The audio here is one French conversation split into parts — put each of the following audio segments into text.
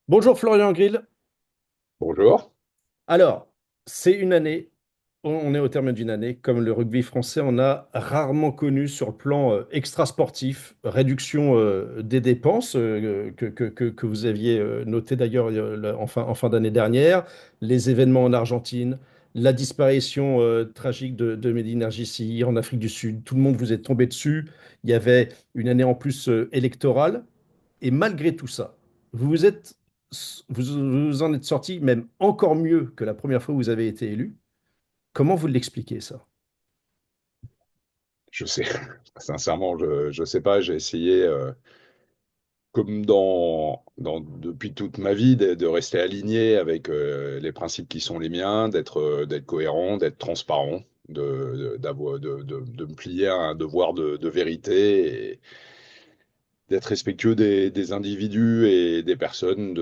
Bonjour Florian Grill. Bonjour. Alors, c'est une année, on est au terme d'une année, comme le rugby français, on a rarement connu sur le plan extrasportif, réduction des dépenses que vous aviez noté d'ailleurs en fin d'année dernière, les événements en Argentine, la disparition tragique de Mehdi Nargissi en Afrique du Sud, tout le monde vous est tombé dessus, il y avait une année en plus électorale. Et malgré tout ça, vous vous êtes, vous en êtes sorti même encore mieux que la première fois où vous avez été élu. Comment vous l'expliquez ça? Je sais, sincèrement, je sais pas. J'ai essayé, comme depuis toute ma vie, de rester aligné avec les principes qui sont les miens, d'être cohérent, d'être transparent, de me plier à un devoir de vérité et d'être respectueux des individus et des personnes,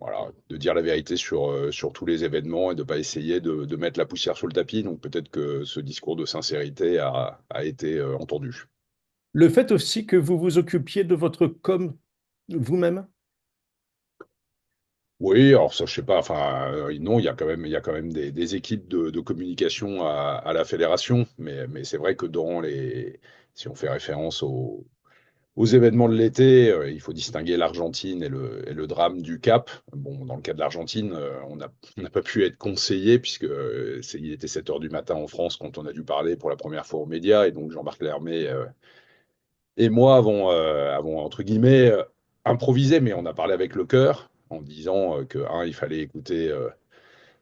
voilà, de dire la vérité sur tous les événements et de pas essayer de mettre la poussière sous le tapis. Donc peut-être que ce discours de sincérité a été entendu. Le fait aussi que vous vous occupiez de votre com vous-même. Oui, alors ça, je sais pas. Enfin, non, il y a quand même des équipes de communication à la fédération, mais c'est vrai que si on fait référence aux événements de l'été, il faut distinguer l'Argentine et le drame du Cap. Bon, dans le cas de l'Argentine, on n'a pas pu être conseillé puisque il était 7 heures du matin en France quand on a dû parler pour la première fois aux médias. Et donc Jean-Marc Lermé et moi avons, entre guillemets, improvisé, mais on a parlé avec le cœur en disant que, un, il fallait écouter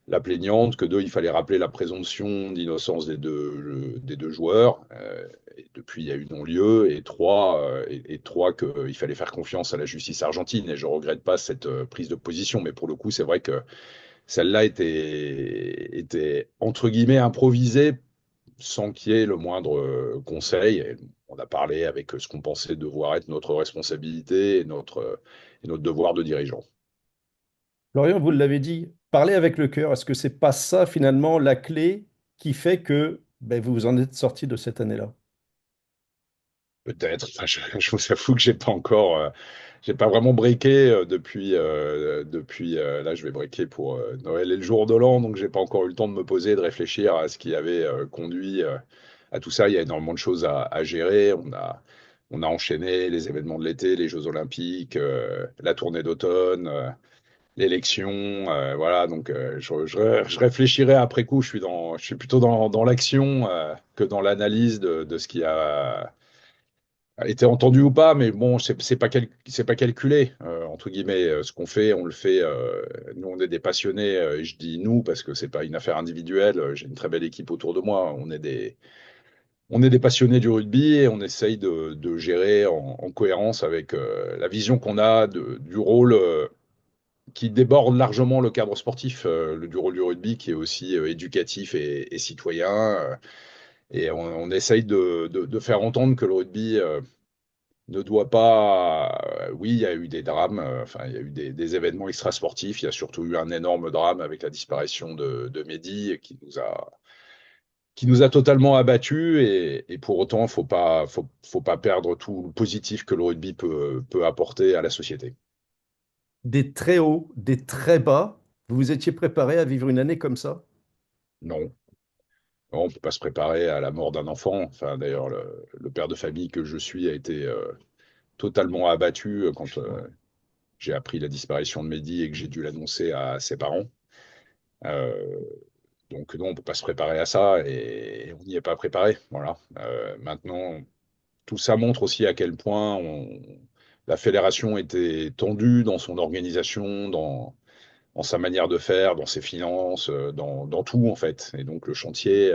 la plaignante, que deux, il fallait rappeler la présomption d'innocence des deux joueurs. Et depuis, il y a eu non-lieu. Et trois, qu'il fallait faire confiance à la justice argentine. Et je ne regrette pas cette prise de position. Mais pour le coup, c'est vrai que celle-là était, entre guillemets, improvisée sans qu'il y ait le moindre conseil. Et on a parlé avec ce qu'on pensait devoir être notre responsabilité et notre devoir de dirigeant. Florian, vous l'avez dit, parlez avec le cœur. Est-ce que c'est pas ça finalement la clé qui fait que ben, vous vous en êtes sorti de cette année-là? Peut-être. Enfin, je vous avoue que j'ai pas vraiment breaké depuis. Là, je vais breaker pour Noël et le jour de l'an, donc j'ai pas encore eu le temps de me poser, et de réfléchir à ce qui avait conduit à tout ça. Il y a énormément de choses à gérer. On a enchaîné les événements de l'été, les Jeux Olympiques, la tournée d'automne, l'élection, voilà. Donc, je réfléchirai après coup. Je suis plutôt dans l'action que dans l'analyse de ce qui a été entendu ou pas, mais bon, c'est pas calculé, entre guillemets. Ce qu'on fait, on le fait. Nous, on est des passionnés, et je dis nous parce que c'est pas une affaire individuelle. J'ai une très belle équipe autour de moi. On est des passionnés du rugby et on essaye de gérer en cohérence avec la vision qu'on a du rôle qui déborde largement le cadre sportif, du rôle du rugby qui est aussi éducatif et citoyen. Et on essaye de faire entendre que le rugby ne doit pas. Oui, il y a eu des drames, enfin, il y a eu des événements extrasportifs. Il y a surtout eu un énorme drame avec la disparition de Mehdi qui nous a totalement abattus. Et pour autant, faut pas perdre tout le positif que le rugby peut apporter à la société. Des très hauts, des très bas. Vous vous étiez préparé à vivre une année comme ça? Non. Non, on ne peut pas se préparer à la mort d'un enfant. Enfin, d'ailleurs, le père de famille que je suis a été totalement abattu quand j'ai appris la disparition de Mehdi et que j'ai dû l'annoncer à ses parents. Euh, Donc non, on ne peut pas se préparer à ça et on n'y est pas préparé. Voilà. Maintenant, tout ça montre aussi à quel point la fédération était tendue dans son organisation, dans sa manière de faire, dans ses finances, dans tout en fait. Et donc le chantier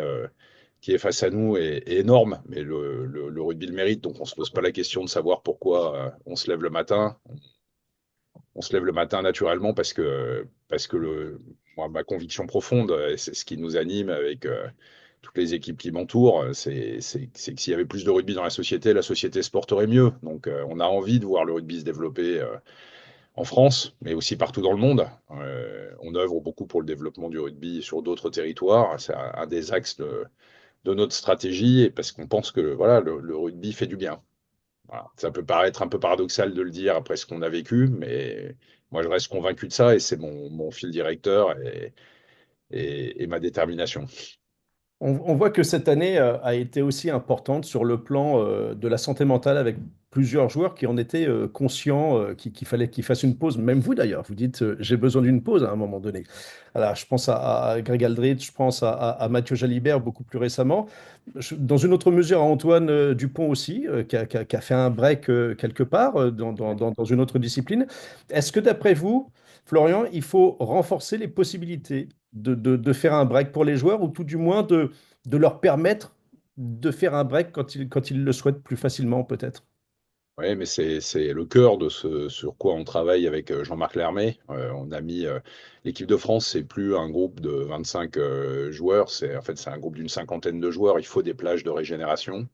qui est face à nous est énorme, mais le rugby le mérite. Donc on ne se pose pas la question de savoir pourquoi on se lève le matin. On se lève le matin naturellement parce que moi, ma conviction profonde, et c'est ce qui nous anime avec toutes les équipes qui m'entourent, c'est que s'il y avait plus de rugby dans la société se porterait mieux. Donc on a envie de voir le rugby se développer en France, mais aussi partout dans le monde. On œuvre beaucoup pour le développement du rugby sur d'autres territoires. C'est un des axes de notre stratégie, et parce qu'on pense que voilà, le rugby fait du bien. Voilà. Ça peut paraître un peu paradoxal de le dire après ce qu'on a vécu, mais moi, je reste convaincu de ça et c'est mon fil directeur et ma détermination. On voit que cette année a été aussi importante sur le plan de la santé mentale avec plusieurs joueurs qui en étaient conscients qu'il fallait qu'ils fassent une pause. Même vous d'ailleurs, vous dites j'ai besoin d'une pause à un moment donné. Alors, je pense à Greg Aldridge, je pense à Mathieu Jalibert beaucoup plus récemment. Dans une autre mesure, à Antoine Dupont aussi, qui a fait un break quelque part dans une autre discipline. Est-ce que d'après vous, Florian, il faut renforcer les possibilités de faire un break pour les joueurs ou tout du moins de leur permettre de faire un break quand ils le souhaitent plus facilement peut-être? Oui, mais c'est le cœur de ce sur quoi on travaille avec Jean-Marc Lermé. On a mis l'équipe de France, c'est plus un groupe de 25 joueurs, c'est un groupe d'une cinquantaine de joueurs. Il faut des plages de régénération.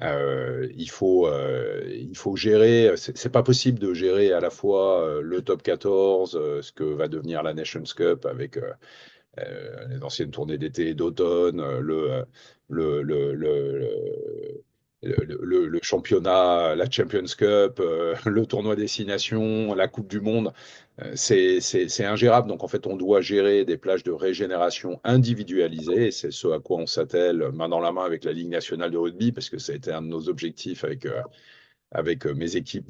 Il faut gérer. C'est pas possible de gérer à la fois le top 14, ce que va devenir la Nations Cup avec les anciennes tournées d'été et d'automne, le, le, le, le championnat, la Champions Cup, le tournoi Destination, la Coupe du Monde, c'est ingérable. Donc en fait, on doit gérer des plages de régénération individualisées. Et c'est ce à quoi on s'attelle main dans la main avec la Ligue nationale de rugby, parce que ça a été un de nos objectifs avec mes équipes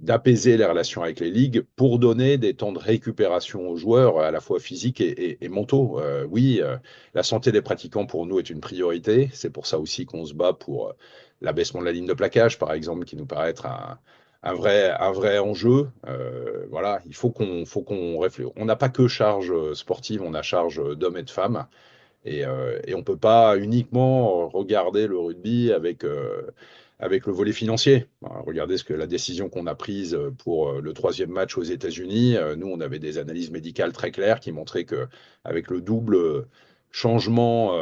d'apaiser les relations avec les ligues pour donner des temps de récupération aux joueurs, à la fois physiques et mentaux. Oui, la santé des pratiquants pour nous est une priorité. C'est pour ça aussi qu'on se bat pour l'abaissement de la ligne de plaquage, par exemple, qui nous paraît être un vrai enjeu. Voilà, faut qu'on réfléchisse. On n'a pas que charge sportive, on a charge d'hommes et de femmes. Et on ne peut pas uniquement regarder le rugby avec le volet financier. Regardez la décision qu'on a prise pour le troisième match aux États-Unis. Nous, on avait des analyses médicales très claires qui montraient que avec le double changement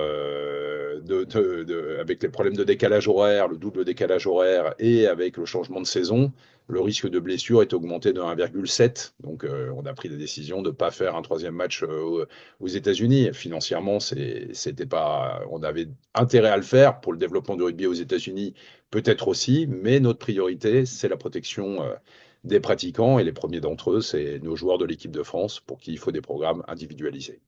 avec les problèmes de décalage horaire, le double décalage horaire et avec le changement de saison, le risque de blessure est augmenté de 1,7. Donc, on a pris la décision de ne pas faire un troisième match aux États-Unis. Financièrement, c'était pas, on avait intérêt à le faire pour le développement du rugby aux États-Unis, peut-être aussi, mais notre priorité, c'est la protection des pratiquants et les premiers d'entre eux, c'est nos joueurs de l'équipe de France pour qui il faut des programmes individualisés.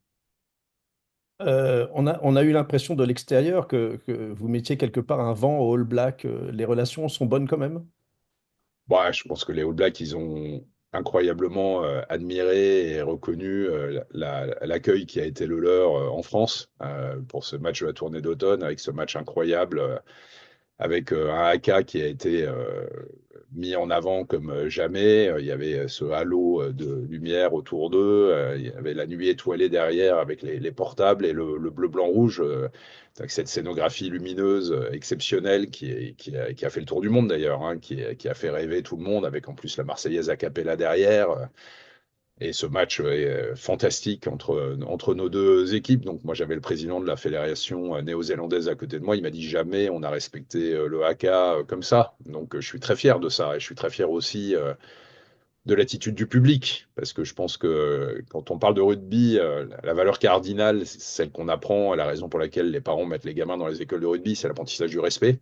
On a eu l'impression de l'extérieur que vous mettiez quelque part un vent au All Black. Les relations sont bonnes quand même? Bon, je pense que les All Blacks, ils ont incroyablement admiré et reconnu l'accueil qui a été le leur en France pour ce match de la tournée d'automne, avec ce match incroyable avec un haka qui a été mis en avant comme jamais. Il y avait ce halo de lumière autour d'eux. Il y avait la nuit étoilée derrière avec les portables et le bleu, blanc, rouge. Donc cette scénographie lumineuse exceptionnelle qui a fait le tour du monde d'ailleurs, hein, qui a fait rêver tout le monde avec en plus la Marseillaise a cappella derrière. Et ce match est fantastique entre nos deux équipes. Donc, moi, j'avais le président de la fédération néo-zélandaise à côté de moi. Il m'a dit jamais on a respecté le haka comme ça. Donc, je suis très fier de ça. Et je suis très fier aussi de l'attitude du public. Parce que je pense que quand on parle de rugby, la valeur cardinale, c'est celle qu'on apprend, la raison pour laquelle les parents mettent les gamins dans les écoles de rugby, c'est l'apprentissage du respect.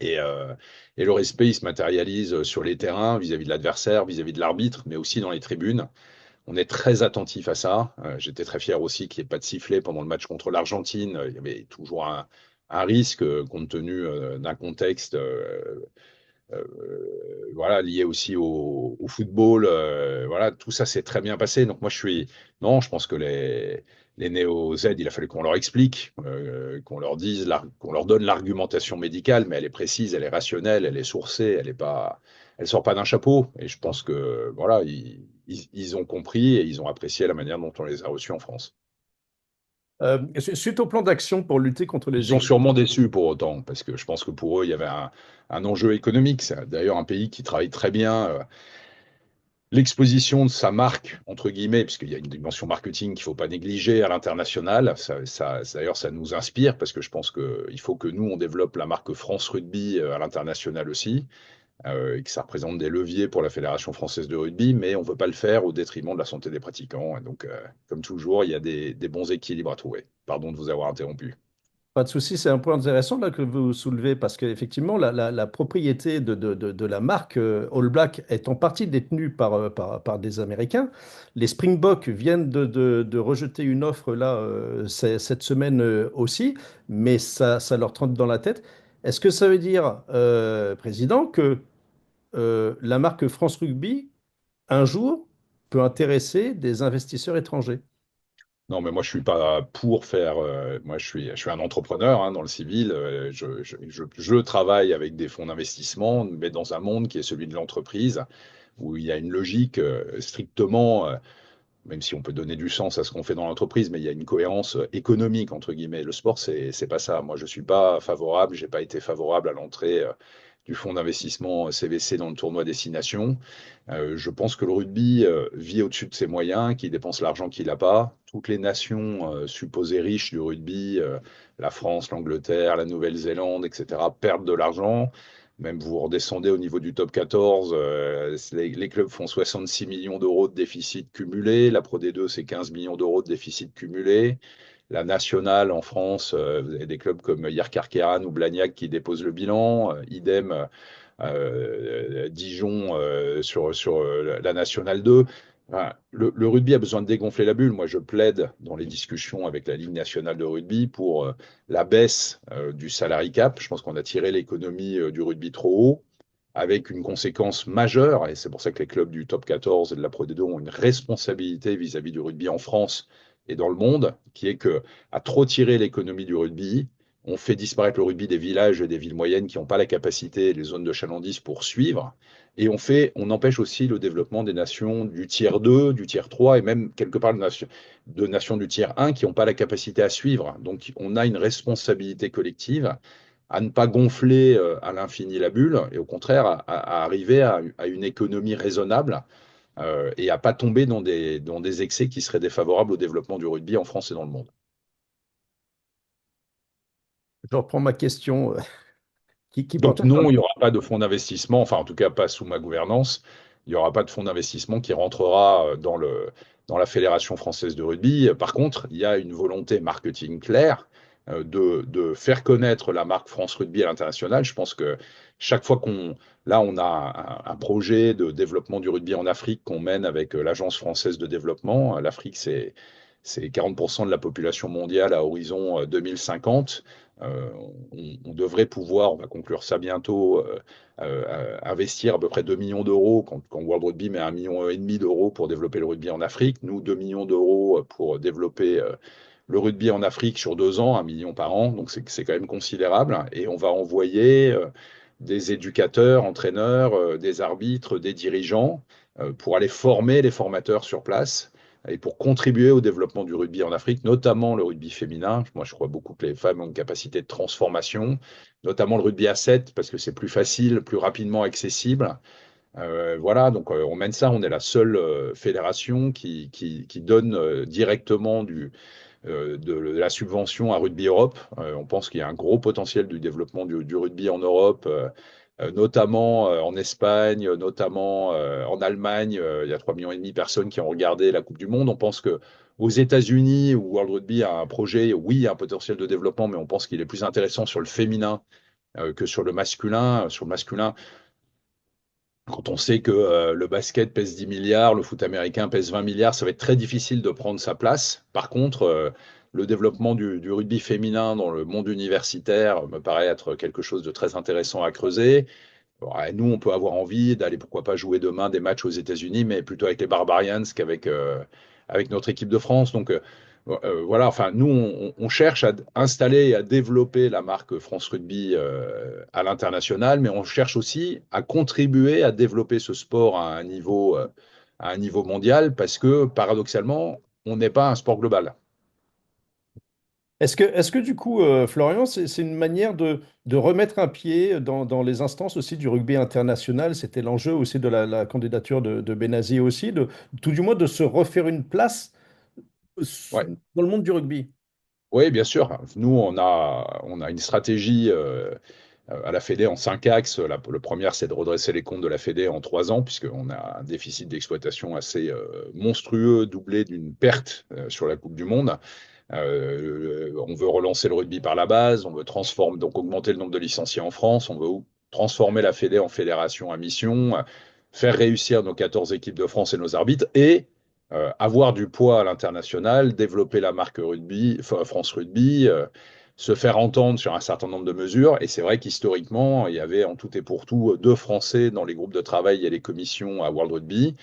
Et, euh, et le respect, il se matérialise sur les terrains vis-à-vis de l'adversaire, vis-à-vis de l'arbitre, mais aussi dans les tribunes. On est très attentif à ça. J'étais très fier aussi qu'il n'y ait pas de sifflet pendant le match contre l'Argentine. Il y avait toujours un risque compte tenu d'un contexte voilà, lié aussi au football. Voilà, tout ça s'est très bien passé. Donc moi, non, je pense que les néo-Z, il a fallu qu'on leur explique, qu'on leur dise, qu'on leur donne l'argumentation médicale, mais elle est précise, elle est rationnelle, elle est sourcée, elle sort pas d'un chapeau. Et je pense que voilà, ils ont compris et ils ont apprécié la manière dont on les a reçus en France. Suite au plan d'action pour lutter contre Ils les sont excès. sûrement déçus pour autant, parce que je pense que pour eux, il y avait un enjeu économique. C'est d'ailleurs un pays qui travaille très bien l'exposition de sa marque, entre guillemets, puisqu'il y a une dimension marketing qu'il ne faut pas négliger à l'international. D'ailleurs, ça nous inspire parce que je pense qu'il faut que nous, on développe la marque France Rugby à l'international aussi, et que ça représente des leviers pour la Fédération française de rugby, mais on ne veut pas le faire au détriment de la santé des pratiquants. Et donc, comme toujours, il y a des bons équilibres à trouver. Pardon de vous avoir interrompu. Pas de souci, c'est un point intéressant là que vous soulevez parce qu'effectivement, la propriété de la marque All Black est en partie détenue par des Américains. Les Springboks viennent de rejeter une offre là cette semaine aussi, mais ça leur trotte dans la tête. Est-ce que ça veut dire, Président, que la marque France Rugby, un jour, peut intéresser des investisseurs étrangers? Non, mais moi, je suis pas pour faire. Moi, je suis un entrepreneur hein, dans le civil. Je travaille avec des fonds d'investissement, mais dans un monde qui est celui de l'entreprise, où il y a une logique strictement, même si on peut donner du sens à ce qu'on fait dans l'entreprise, mais il y a une cohérence économique, entre guillemets. Le sport, c'est pas ça. Moi, je suis pas favorable, j'ai pas été favorable à l'entrée du fonds d'investissement CVC dans le tournoi Destination. Je pense que le rugby vit au-dessus de ses moyens, qu'il dépense l'argent qu'il n'a pas. Toutes les nations supposées riches du rugby, la France, l'Angleterre, la Nouvelle-Zélande, etc., perdent de l'argent. Même vous redescendez au niveau du top 14, les clubs font 66 millions d'euros de déficit cumulé. La Pro D2, c'est 15 millions d'euros de déficit cumulé. La nationale en France, vous avez des clubs comme Yerkarkeran ou Blagnac qui déposent le bilan. Idem Dijon sur la Nationale 2. Enfin, le rugby a besoin de dégonfler la bulle. Moi, je plaide dans les discussions avec la Ligue nationale de rugby pour la baisse du salary cap. Je pense qu'on a tiré l'économie du rugby trop haut, avec une conséquence majeure, et c'est pour ça que les clubs du top 14 et de la Pro D2 ont une responsabilité vis-à-vis du rugby en France et dans le monde, qui est que à trop tirer l'économie du rugby, on fait disparaître le rugby des villages et des villes moyennes qui n'ont pas la capacité, les zones de chalandise pour suivre. Et on empêche aussi le développement des nations du tiers 2, du tiers 3 et même quelque part de nations du tiers 1 qui n'ont pas la capacité à suivre. Donc on a une responsabilité collective à ne pas gonfler à l'infini la bulle et au contraire à arriver à une économie raisonnable et à pas tomber dans des excès qui seraient défavorables au développement du rugby en France et dans le monde. Je reprends ma question qui Donc portait sur... non, il n'y aura pas de fonds d'investissement, enfin en tout cas pas sous ma gouvernance. Il n'y aura pas de fonds d'investissement qui rentrera dans la Fédération française de rugby. Par contre, il y a une volonté marketing claire de faire connaître la marque France Rugby à l'international. Je pense que chaque fois là, on a un projet de développement du rugby en Afrique qu'on mène avec l'Agence française de développement. L'Afrique, c'est 40% de la population mondiale à horizon 2050. Euh, on devrait pouvoir, on va conclure ça bientôt, investir à peu près 2 millions d'euros quand World Rugby met 1,5 million d'euros pour développer le rugby en Afrique. Nous, 2 millions d'euros pour développer le rugby en Afrique sur 2 ans, 1 million par an. Donc c'est quand même considérable. Et on va envoyer des éducateurs, entraîneurs, des arbitres, des dirigeants pour aller former les formateurs sur place et pour contribuer au développement du rugby en Afrique, notamment le rugby féminin. Moi, je crois beaucoup que les femmes ont une capacité de transformation, notamment le rugby à 7, parce que c'est plus facile, plus rapidement accessible. Voilà, donc on mène ça. On est la seule fédération qui donne directement de la subvention à Rugby Europe. On pense qu'il y a un gros potentiel du développement du rugby en Europe, notamment en Espagne, notamment en Allemagne. Il y a 3,5 millions de personnes qui ont regardé la Coupe du Monde. On pense que aux États-Unis, où World Rugby a un projet, oui, il y a un potentiel de développement, mais on pense qu'il est plus intéressant sur le féminin que sur le masculin. Sur le masculin, quand on sait que le basket pèse 10 milliards, le foot américain pèse 20 milliards, ça va être très difficile de prendre sa place. Par contre, le développement du rugby féminin dans le monde universitaire me paraît être quelque chose de très intéressant à creuser. Bon, nous, on peut avoir envie d'aller, pourquoi pas, jouer demain des matchs aux États-Unis, mais plutôt avec les Barbarians avec notre équipe de France. Donc, voilà, enfin, nous, on cherche à installer et à développer la marque France Rugby à l'international, mais on cherche aussi à contribuer à développer ce sport à un niveau mondial, parce que, paradoxalement, on n'est pas un sport global. Est-ce que du coup, Florian, c'est une manière de remettre un pied dans les instances aussi du rugby international? C'était l'enjeu aussi de la candidature de Benazir aussi, tout du moins de se refaire une place Ouais. dans le monde du rugby. Oui, bien sûr. Nous, on a une stratégie à la Fédé en 5 axes. Le premier, c'est de redresser les comptes de la Fédé en 3 ans, puisqu'on a un déficit d'exploitation assez monstrueux, doublé d'une perte sur la Coupe du Monde. On veut relancer le rugby par la base, on veut transformer, donc augmenter le nombre de licenciés en France, on veut transformer la Fédé en fédération à mission, faire réussir nos 14 équipes de France et nos arbitres et avoir du poids à l'international, développer la marque rugby, enfin, France Rugby, se faire entendre sur un certain nombre de mesures. Et c'est vrai qu'historiquement, il y avait en tout et pour tout deux Français dans les groupes de travail et les commissions à World Rugby.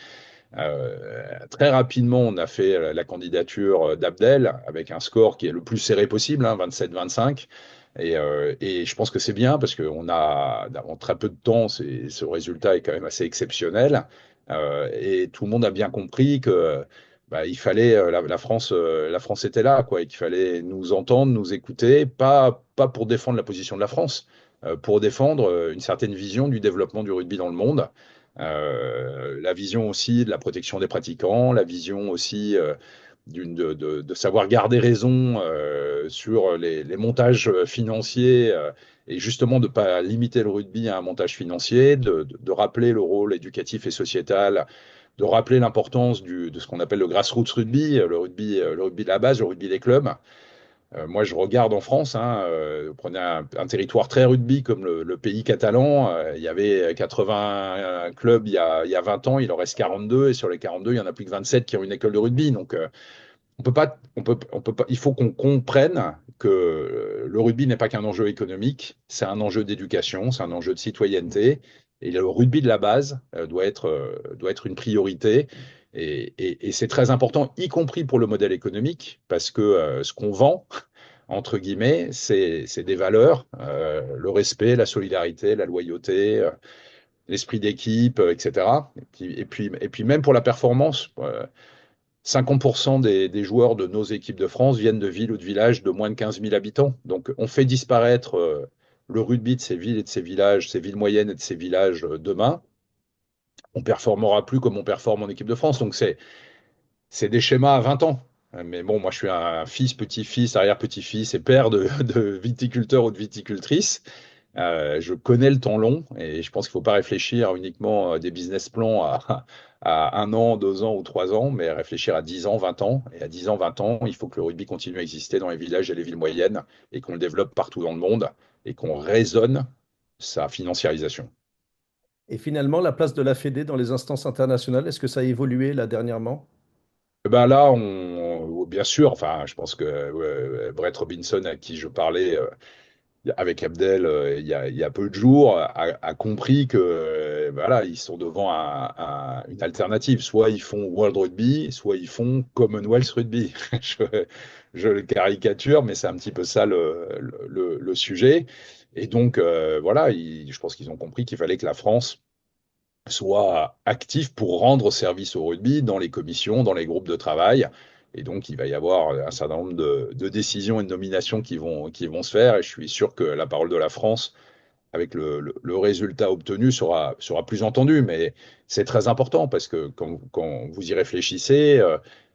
Très rapidement, on a fait la candidature d'Abdel avec un score qui est le plus serré possible, hein, 27-25. Et je pense que c'est bien parce qu'on a, en très peu de temps, ce résultat est quand même assez exceptionnel. Et tout le monde a bien compris que bah, il fallait la France était là, quoi, et qu'il fallait nous entendre, nous écouter, pas pour défendre la position de la France, pour défendre une certaine vision du développement du rugby dans le monde. La vision aussi de la protection des pratiquants, la vision aussi de savoir garder raison sur les montages financiers et justement de ne pas limiter le rugby à un montage financier, de rappeler le rôle éducatif et sociétal, de rappeler l'importance de ce qu'on appelle le grassroots rugby, le rugby de la base, le rugby des clubs. Moi, je regarde en France, hein, vous prenez un territoire très rugby comme le pays catalan, il y avait 80 clubs il y a 20 ans, il en reste 42, et sur les 42, il y en a plus que 27 qui ont une école de rugby. Donc, on peut pas, il faut qu'on comprenne que le rugby n'est pas qu'un enjeu économique, c'est un enjeu d'éducation, c'est un enjeu de citoyenneté. Et le rugby de la base doit être une priorité. Et c'est très important, y compris pour le modèle économique, parce que ce qu'on vend, entre guillemets, c'est des valeurs, le respect, la solidarité, la loyauté, l'esprit d'équipe, etc. Et puis même pour la performance, 50% des joueurs de nos équipes de France viennent de villes ou de villages de moins de 15 000 habitants. Donc on fait disparaître le rugby de ces villes et de ces villages, ces villes moyennes et de ces villages demain. On performera plus comme on performe en équipe de France. Donc c'est des schémas à 20 ans. Mais bon, moi je suis un fils, petit-fils, arrière-petit-fils et père de viticulteurs ou de viticultrices. Je connais le temps long et je pense qu'il ne faut pas réfléchir uniquement à des business plans à 1 an, 2 ans ou 3 ans, mais réfléchir à 10 ans, 20 ans. Et à 10 ans, 20 ans, il faut que le rugby continue à exister dans les villages et les villes moyennes et qu'on le développe partout dans le monde et qu'on raisonne sa financiarisation. Et finalement, la place de la Fédé dans les instances internationales, est-ce que ça a évolué là dernièrement? Ben là, bien sûr, enfin, je pense que Brett Robinson, à qui je parlais, avec Abdel il y a peu de jours, a compris que voilà, ils sont devant une alternative. Soit ils font World Rugby, soit ils font Commonwealth Rugby. Je, je le caricature, mais c'est un petit peu ça le sujet. Et donc, voilà, je pense qu'ils ont compris qu'il fallait que la France soit actif pour rendre service au rugby dans les commissions, dans les groupes de travail. Et donc, il va y avoir un certain nombre de décisions et de nominations qui vont se faire. Et je suis sûr que la parole de la France, avec le résultat obtenu, sera plus entendue. Mais c'est très important parce que quand vous y réfléchissez,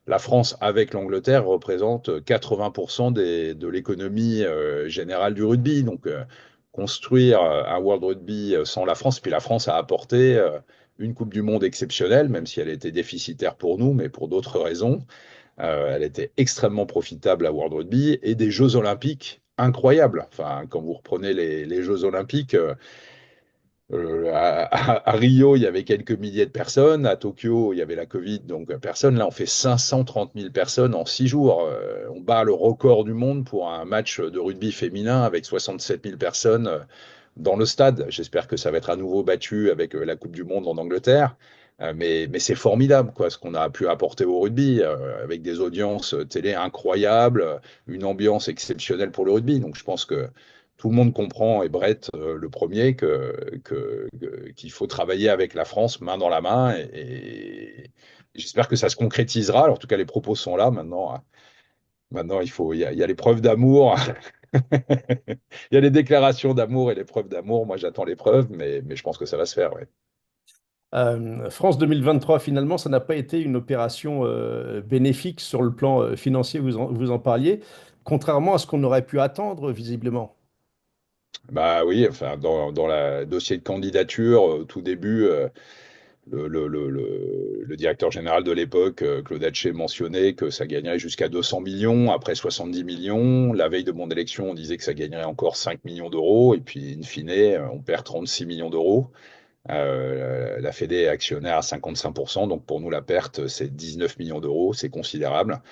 la France, avec l'Angleterre, représente 80% de l'économie générale du rugby. Donc, construire un World Rugby sans la France, puis la France a apporté une Coupe du Monde exceptionnelle, même si elle était déficitaire pour nous, mais pour d'autres raisons. Elle était extrêmement profitable à World Rugby et des Jeux Olympiques incroyables. Enfin, quand vous reprenez les Jeux Olympiques, à Rio, il y avait quelques milliers de personnes. À Tokyo, il y avait la Covid, donc personne. Là, on fait 530 000 personnes en 6 jours. On bat le record du monde pour un match de rugby féminin avec 67 000 personnes dans le stade. J'espère que ça va être à nouveau battu avec la Coupe du Monde en Angleterre. Mais c'est formidable, quoi, ce qu'on a pu apporter au rugby, avec des audiences télé incroyables, une ambiance exceptionnelle pour le rugby. Donc je pense que tout le monde comprend, et Brett le premier, qu'il faut travailler avec la France main dans la main. Et j'espère que ça se concrétisera. Alors, en tout cas, les propos sont là. Maintenant il y a les preuves d'amour. Il y a les déclarations d'amour et les preuves d'amour. Moi, j'attends les preuves, mais je pense que ça va se faire. Ouais. France 2023, finalement, ça n'a pas été une opération bénéfique sur le plan financier, vous en parliez, contrairement à ce qu'on aurait pu attendre, visiblement. Bah oui, enfin, dans le dossier de candidature, au tout début, le directeur général de l'époque, Claude Hatché, mentionnait que ça gagnerait jusqu'à 200 millions, après 70 millions. La veille de mon élection, on disait que ça gagnerait encore 5 millions d'euros. Et puis, in fine, on perd 36 millions d'euros. La Fédé est actionnaire à 55%, donc pour nous, la perte, c'est 19 millions d'euros, c'est considérable.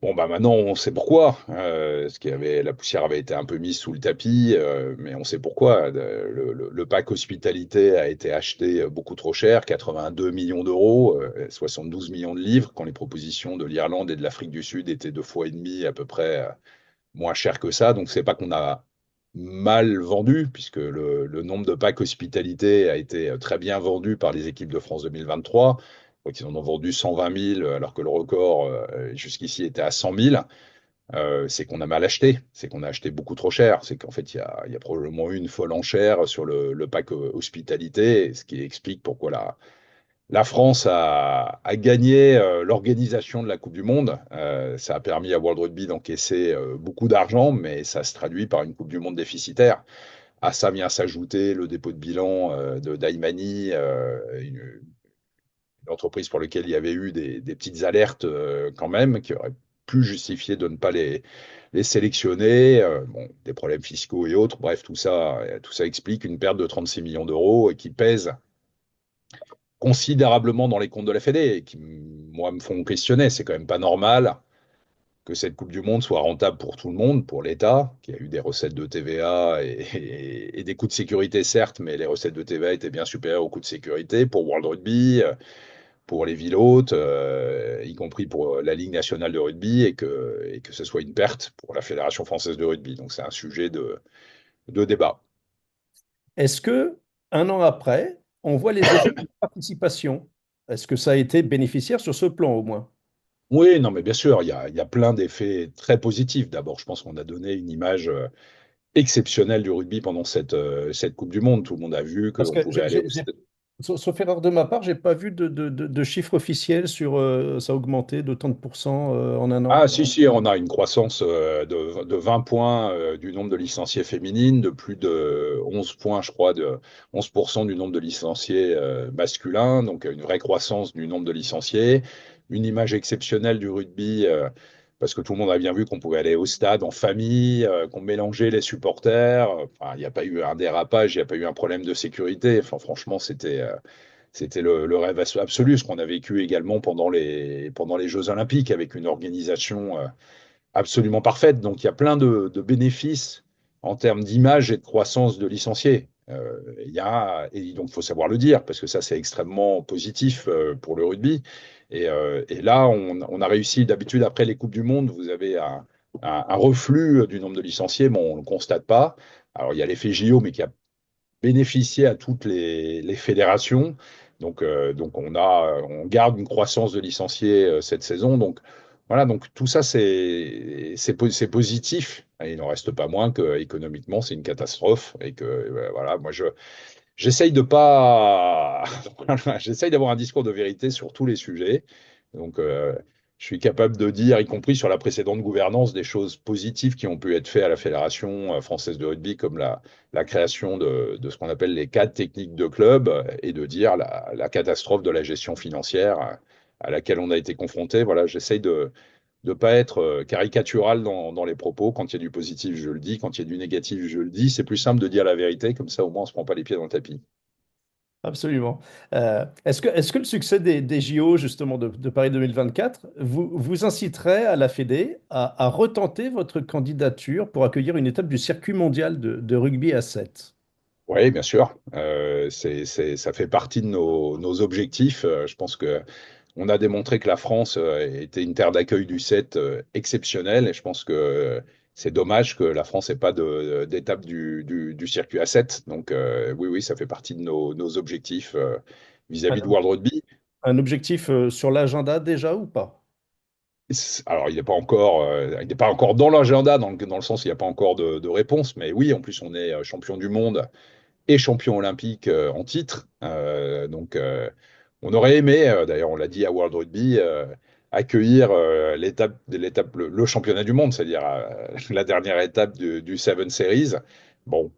Bon, bah maintenant, on sait pourquoi. La poussière avait été un peu mise sous le tapis, mais on sait pourquoi. Le pack hospitalité a été acheté beaucoup trop cher, 82 millions d'euros, 72 millions de livres, quand les propositions de l'Irlande et de l'Afrique du Sud étaient deux fois et demi à peu près moins chères que ça. Donc, c'est pas qu'on a mal vendu, puisque le nombre de packs hospitalité a été très bien vendu par les équipes de France 2023. Donc, ils en ont vendu 120 000, alors que le record jusqu'ici était à 100 000. C'est qu'on a mal acheté, c'est qu'on a acheté beaucoup trop cher. C'est qu'en fait, il y a probablement eu une folle enchère sur le pack hospitalité, ce qui explique pourquoi la France a gagné l'organisation de la Coupe du Monde. Ça a permis à World Rugby d'encaisser beaucoup d'argent, mais ça se traduit par une Coupe du Monde déficitaire. À ça vient s'ajouter le dépôt de bilan de Daimani, une entreprise pour laquelle il y avait eu des petites alertes quand même, qui auraient pu justifier de ne pas les sélectionner. Bon, des problèmes fiscaux et autres. Bref, tout ça explique une perte de 36 millions d'euros et qui pèse considérablement dans les comptes de la Fédé et qui, moi, me font questionner. C'est quand même pas normal que cette Coupe du Monde soit rentable pour tout le monde, pour l'État, qui a eu des recettes de TVA et des coûts de sécurité, certes, mais les recettes de TVA étaient bien supérieures aux coûts de sécurité, pour World Rugby, pour les villes hôtes, y compris pour la Ligue nationale de rugby, et que ce soit une perte pour la Fédération française de rugby. Donc c'est un sujet de débat. Est-ce que, un an après, on voit les effets de la participation? Est-ce que ça a été bénéficiaire sur ce plan au moins? Oui, non, mais bien sûr, il y a plein d'effets très positifs. D'abord, je pense qu'on a donné une image exceptionnelle du rugby pendant cette Coupe du Monde. Tout le monde a vu Parce qu'on que, pouvait aller au stade. sauf erreur de ma part, j'ai pas vu de chiffre officiel sur ça a augmenté de tant de pourcents en un an. Ah, si, si, on a une croissance de 20 points du nombre de licenciés féminines, de plus de 11 points, je crois, de 11% du nombre de licenciés masculins, donc une vraie croissance du nombre de licenciés, une image exceptionnelle du rugby, parce que tout le monde a bien vu qu'on pouvait aller au stade en famille, qu'on mélangeait les supporters. Enfin, il n'y a pas eu un dérapage, il n'y a pas eu un problème de sécurité. Enfin, franchement, c'était le rêve absolu, ce qu'on a vécu également pendant les Jeux Olympiques, avec une organisation absolument parfaite. Donc il y a plein de bénéfices en termes d'image et de croissance de licenciés. Et donc il faut savoir le dire, parce que ça c'est extrêmement positif pour le rugby. Et là, on a réussi, d'habitude, après les Coupes du Monde, vous avez un reflux du nombre de licenciés, mais on ne le constate pas. Alors il y a l'effet JO, mais qui a bénéficier à toutes les fédérations. Donc on garde une croissance de licenciés cette saison. Donc voilà, donc tout ça, c'est positif. Et il n'en reste pas moins que économiquement, c'est une catastrophe. Et que voilà, moi, j'essaye de pas. Voilà, j'essaye d'avoir un discours de vérité sur tous les sujets. Donc, je suis capable de dire, y compris sur la précédente gouvernance, des choses positives qui ont pu être faites à la Fédération française de rugby, comme la création de ce qu'on appelle les cadres techniques de club, et de dire la catastrophe de la gestion financière à laquelle on a été confronté. Voilà, j'essaye de ne pas être caricatural dans les propos. Quand il y a du positif, je le dis. Quand il y a du négatif, je le dis. C'est plus simple de dire la vérité, comme ça au moins on ne se prend pas les pieds dans le tapis. Absolument. Est-ce que le succès des JO, justement, de Paris 2024, vous inciterait à la Fédé à retenter votre candidature pour accueillir une étape du circuit mondial de rugby à 7? Oui, bien sûr. Ça fait partie de nos objectifs. Je pense que on a démontré que la France était une terre d'accueil du 7 exceptionnelle. Et je pense que c'est dommage que la France n'ait pas d'étape du circuit à 7. Donc oui, oui, ça fait partie de nos objectifs vis-à-vis de Un, World Rugby. un objectif sur l'agenda déjà ou pas? Alors, il n'est pas encore dans l'agenda, dans le sens où il n'y a pas encore de réponse. Mais oui, en plus, on est champion du monde et champion olympique en titre. Donc, on aurait aimé, d'ailleurs, on l'a dit à World Rugby, accueillir le championnat du monde, c'est-à-dire la dernière étape du Seven Series. Bon,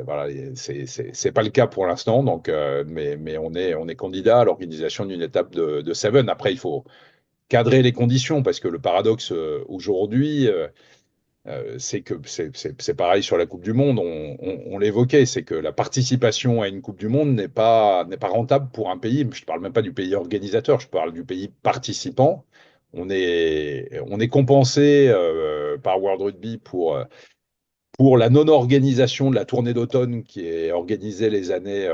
voilà, c'est pas le cas pour l'instant, donc, mais on est candidat à l'organisation d'une étape de Seven. Après, il faut cadrer les conditions parce que le paradoxe aujourd'hui, c'est que c'est pareil sur la Coupe du Monde. On l'évoquait, c'est que la participation à une Coupe du Monde n'est pas rentable pour un pays. Je ne parle même pas du pays organisateur, je parle du pays participant. On est compensé par World Rugby pour la non-organisation de la tournée d'automne qui est organisée les années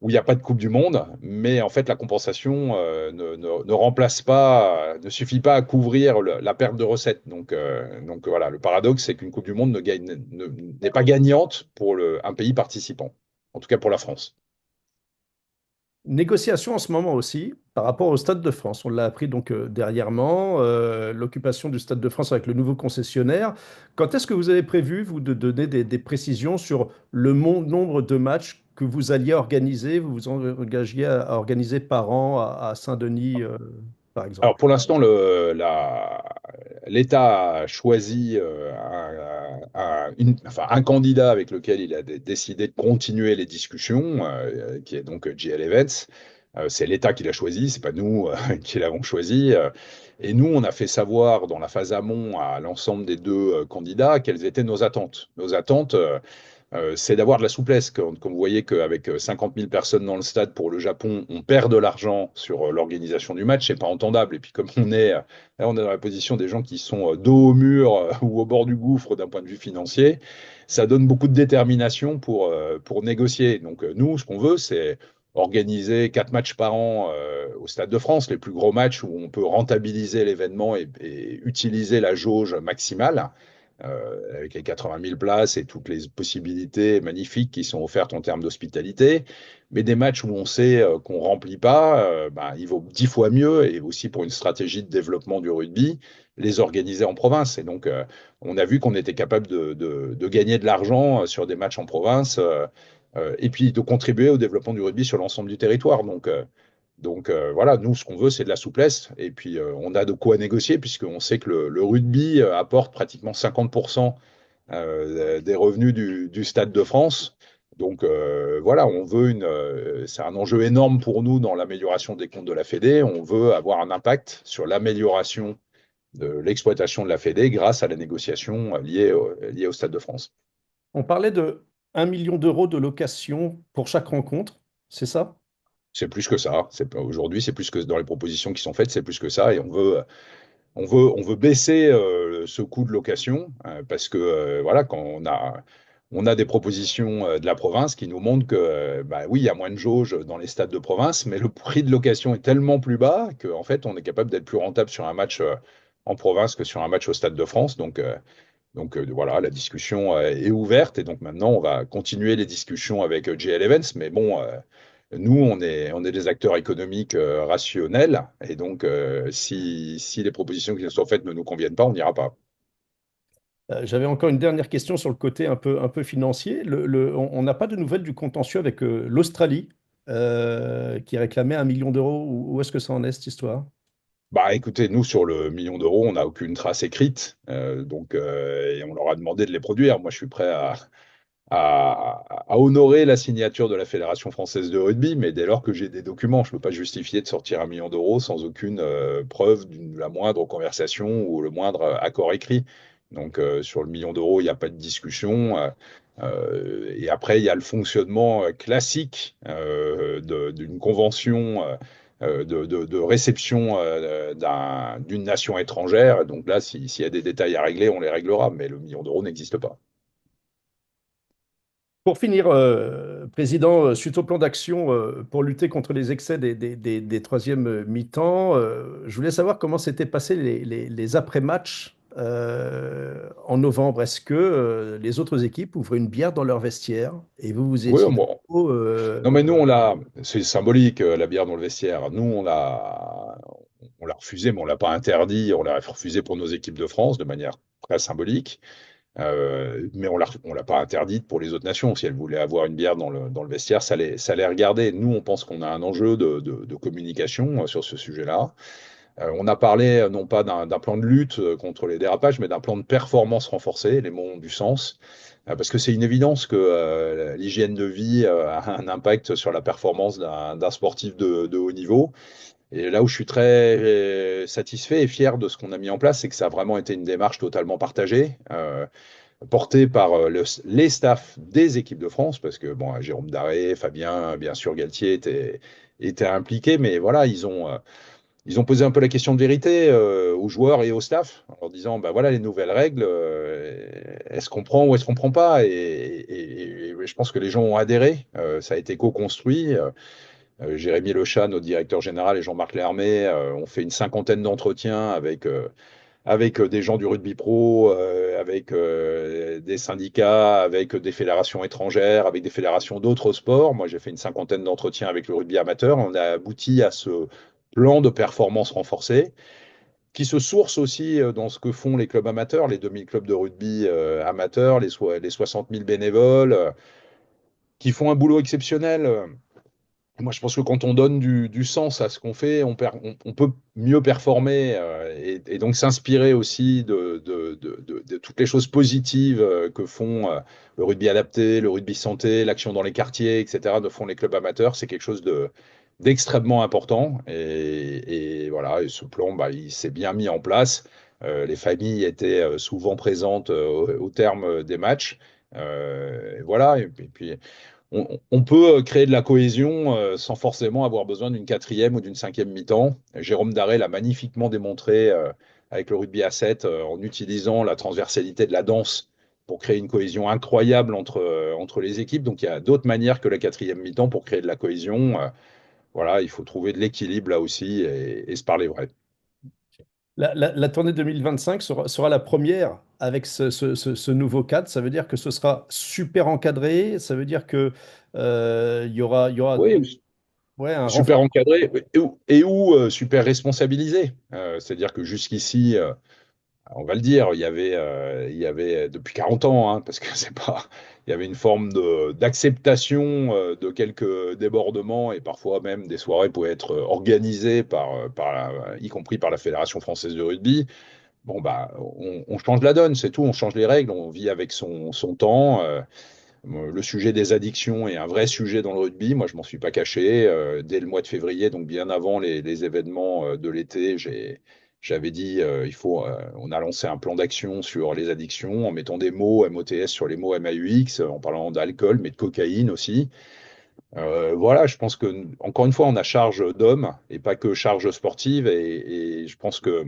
où il n'y a pas de Coupe du Monde, mais en fait la compensation ne remplace pas, ne suffit pas à couvrir la perte de recettes. Donc voilà, le paradoxe, c'est qu'une Coupe du Monde n'est pas gagnante pour un pays participant, en tout cas pour la France. Négociation en ce moment aussi par rapport au Stade de France. On l'a appris donc dernièrement, l'occupation du Stade de France avec le nouveau concessionnaire. Quand est-ce que vous avez prévu, vous, de donner des précisions sur le nombre de matchs que vous alliez organiser, vous vous engagiez à organiser par an à Saint-Denis, par Alors exemple? pour l'instant, l'État a choisi enfin, un candidat avec lequel il a décidé de continuer les discussions, qui est donc GL Events. C'est l'État qui l'a choisi, c'est pas nous qui l'avons choisi. Et nous, on a fait savoir dans la phase amont à l'ensemble des deux candidats quelles étaient nos attentes. Nos attentes, c'est d'avoir de la souplesse. Quand vous voyez qu'avec 50 000 personnes dans le stade pour le Japon, on perd de l'argent sur l'organisation du match, c'est pas entendable. Et puis comme là, on est dans la position des gens qui sont dos au mur ou au bord du gouffre d'un point de vue financier, ça donne beaucoup de détermination pour négocier. Donc nous, ce qu'on veut, c'est organiser 4 matchs par an au Stade de France, les plus gros matchs où on peut rentabiliser l'événement et utiliser la jauge maximale avec les 80 000 places et toutes les possibilités magnifiques qui sont offertes en termes d'hospitalité. Mais des matchs où on sait qu'on ne remplit pas, ben, il vaut 10 fois mieux, et aussi pour une stratégie de développement du rugby, les organiser en province. Et donc, on a vu qu'on était capable de gagner de l'argent sur des matchs en province et puis de contribuer au développement du rugby sur l'ensemble du territoire. Donc voilà, nous, ce qu'on veut, c'est de la souplesse. Et puis, on a de quoi négocier, puisqu'on sait que le rugby apporte pratiquement 50% des revenus du Stade de France. Donc voilà, c'est un enjeu énorme pour nous dans l'amélioration des comptes de la Fédé. On veut avoir un impact sur l'amélioration de l'exploitation de la Fédé grâce à la négociation liée au Stade de France. On parlait de 1 million d'euros de location pour chaque rencontre, c'est ça? C'est plus que ça. Aujourd'hui, c'est plus que dans les propositions qui sont faites, c'est plus que ça. Et on veut baisser ce coût de location parce que voilà, on a des propositions de la province qui nous montrent que bah, oui, il y a moins de jauges dans les stades de province, mais le prix de location est tellement plus bas qu'en fait, on est capable d'être plus rentable sur un match en province que sur un match au Stade de France. Donc voilà, la discussion est ouverte et donc maintenant, on va continuer les discussions avec GL Events. Mais bon, nous, on est des acteurs économiques rationnels et donc si les propositions qui nous sont faites ne nous conviennent pas, on n'ira pas. J'avais encore une dernière question sur le côté un peu financier. On n'a pas de nouvelles du contentieux avec l'Australie qui réclamait 1 million d'euros. Où est-ce que ça en est, cette histoire? Bah écoutez, nous sur le million d'euros, on n'a aucune trace écrite, et on leur a demandé de les produire. Moi, je suis prêt à honorer la signature de la Fédération française de rugby, mais dès lors que j'ai des documents, je ne peux pas justifier de sortir 1 million d'euros sans aucune preuve de la moindre conversation ou le moindre accord écrit. Donc sur le million d'euros, il n'y a pas de discussion. Et après, il y a le fonctionnement classique d'une convention de réception d'une nation étrangère. Donc là, s'il y a des détails à régler, on les réglera, mais le million d'euros n'existe pas. Pour finir, Président, suite au plan d'action pour lutter contre les excès des troisièmes mi-temps, je voulais savoir comment s'étaient passés les après-matchs en novembre. Est-ce que les autres équipes ouvraient une bière dans leur vestiaire et vous Oui, étiez bon. au, Non, mais nous, c'est symbolique, la bière dans le vestiaire. Nous, on l'a refusé, mais on l'a pas interdit. On l'a refusé pour nos équipes de France de manière très symbolique. Mais on l'a pas interdite pour les autres nations. Si elles voulaient avoir une bière dans le vestiaire, ça les regardait. Nous, on pense qu'on a un enjeu de communication sur ce sujet-là. On a parlé non pas d'un plan de lutte contre les dérapages, mais d'un plan de performance renforcée. Les mots ont du sens. Parce que c'est une évidence que l'hygiène de vie a un impact sur la performance d'un sportif de haut niveau. Et là où je suis très satisfait et fier de ce qu'on a mis en place, c'est que ça a vraiment été une démarche totalement partagée, portée par les staffs des équipes de France, parce que bon, Jérôme Daré, Fabien, bien sûr, Galtier étaient impliqués, mais voilà, ils ont posé un peu la question de vérité aux joueurs et au staff en leur disant, bah voilà les nouvelles règles, est-ce qu'on prend ou est-ce qu'on prend pas et je pense que les gens ont adhéré. Ça a été co-construit. Jérémy Lechat, notre directeur général, et Jean-Marc Lermé ont fait une cinquantaine d'entretiens avec des gens du rugby pro, avec des syndicats, avec des fédérations étrangères, avec des fédérations d'autres sports. Moi, j'ai fait une cinquantaine d'entretiens avec le rugby amateur. On a abouti à ce plan de performance renforcée qui se source aussi dans ce que font les clubs amateurs, les 2000 clubs de rugby amateurs, les 60 000 bénévoles, qui font un boulot exceptionnel. Moi, je pense que quand on donne du sens à ce qu'on fait, on peut mieux performer et donc s'inspirer aussi de toutes les choses positives que font le rugby adapté, le rugby santé, l'action dans les quartiers, etc., de font les clubs amateurs. C'est quelque chose d'extrêmement important. Et voilà, et ce plan, bah, il s'est bien mis en place. Les familles étaient souvent présentes au terme des matchs. Voilà, et puis on peut créer de la cohésion sans forcément avoir besoin d'une quatrième ou d'une cinquième mi-temps. Jérôme Daré l'a magnifiquement démontré avec le rugby à 7 en utilisant la transversalité de la danse pour créer une cohésion incroyable entre les équipes. Donc il y a d'autres manières que la quatrième mi-temps pour créer de la cohésion. Voilà, il faut trouver de l'équilibre là aussi et se parler vrai. La tournée 2025 sera la première avec ce nouveau cadre. Ça veut dire que ce sera super encadré. Ça veut dire que il y aura Oui, ouais, un super renforcement. encadré et où super responsabilisé. C'est-à-dire que jusqu'ici, on va le dire, il y avait depuis 40 ans, hein, parce que c'est pas, il y avait une forme d'acceptation de quelques débordements et parfois même des soirées pouvaient être organisées y compris par la Fédération française de rugby. Bon bah, on change la donne, c'est tout, on change les règles, on vit avec son temps. Le sujet des addictions est un vrai sujet dans le rugby. Moi, je m'en suis pas caché. Dès le mois de février, donc bien avant les événements de l'été, j'avais dit on a lancé un plan d'action sur les addictions en mettant des mots MOTS sur les mots MAUX, en parlant d'alcool, mais de cocaïne aussi. Voilà, je pense que encore une fois, on a charge d'hommes et pas que charge sportive. Et je pense que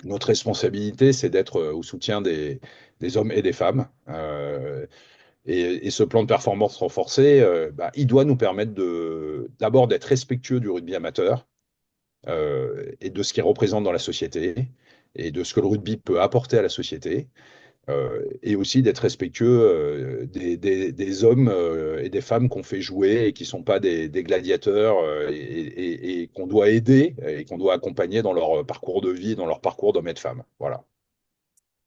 notre responsabilité, c'est d'être au soutien des hommes et des femmes. Et ce plan de performance renforcé, bah, il doit nous permettre d'abord d'être respectueux du rugby amateur et de ce qu'il représente dans la société et de ce que le rugby peut apporter à la société. Et aussi d'être respectueux des hommes et des femmes qu'on fait jouer et qui ne sont pas des gladiateurs et qu'on doit aider et qu'on doit accompagner dans leur parcours de vie, dans leur parcours d'homme et de femme. Voilà.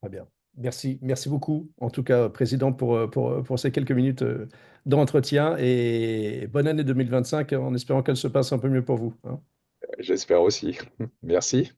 Très bien. Merci, merci beaucoup, en tout cas, Président, pour ces quelques minutes d'entretien et bonne année 2025 en espérant qu'elle se passe un peu mieux pour vous, hein. J'espère aussi. Merci.